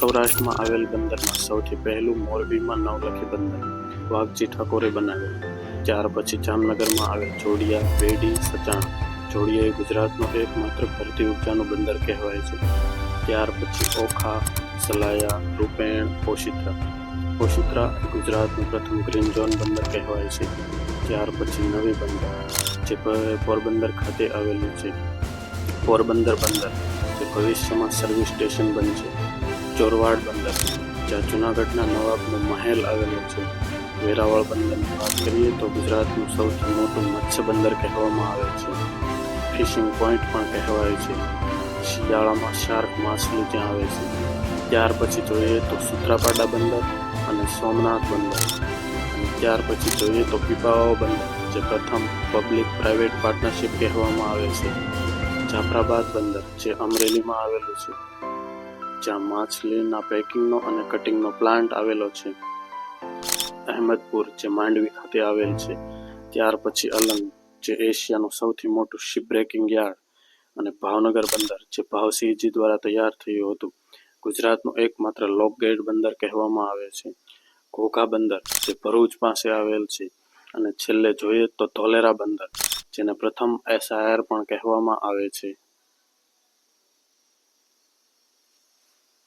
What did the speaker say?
સૌરાષ્ટ્રમાં આવેલ બંદરમાં સૌથી પહેલું મોરબીમાં નવલખી બંદર વાઘજી ઠાકોરે બનાવેલ. ત્યાર પછી જામનગરમાં આવેલ જોડિયા, બેડી, સચાણ. જોડિયા એ ગુજરાતનું એકમાત્ર ભરતી ઉપજાનું બંદર કહેવાય છે. ત્યાર પછી ઓખા, સલાયા, રૂપેણ, પોશિત્રા. પોશિત્રા એ ગુજરાતનું પ્રથમ ગ્રીન ઝોન બંદર કહેવાય છે. ત્યાર પછી નવી બંદર જે પોરબંદર ખાતે આવેલું છે. પોરબંદર બંદર જે ભવિષ્યમાં સર્વિસ સ્ટેશન બનશે. ચોરવાડ બંદર જ્યાં જૂનાગઢના નવાબનો મહેલ આવેલો છે. વેરાવળ બંદરની વાત કરીએ તો ગુજરાતનું સૌથી મોટું મત્સ્ય બંદર કહેવામાં આવે છે. ફિશિંગ પોઈન્ટ પણ કહેવાય છે. શિયાળામાં શાર્ક માછલી ત્યાં આવે છે. ત્યાર પછી જોઈએ તો સૂત્રાપાડા બંદર અને સોમનાથ બંદર. અને ત્યાર પછી જોઈએ તો પીપાવાવ બંદર જે પ્રથમ પબ્લિક પ્રાઇવેટ પાર્ટનરશિપ કહેવામાં આવે છે. જાફરાબાદ બંદર જે અમરેલીમાં આવેલું છે, જ્યાં માછલીના પેકિંગનો અને કટિંગનો પ્લાન્ટ આવેલો છે. અહેમદપુર જે માંડવી ખાતે આવેલ છે. ત્યાર પછી અલંગ જે એશિયાનું સૌથી મોટું શિપ બ્રેકિંગ યાર્ડ, અને ભાવનગર બંદર જે ભાવસિંહજી દ્વારા તૈયાર થયું હતું. ગુજરાતનું એકમાત્ર લોક ગેટ બંદર કહેવામાં આવે છે. ઘોઘા બંદર જે ભરૂચ પાસે આવેલ છે. અને છેલ્લે જોઈએ તો ધોલેરા બંદર જેને પ્રથમ SIR પણ કહેવામાં આવે છે.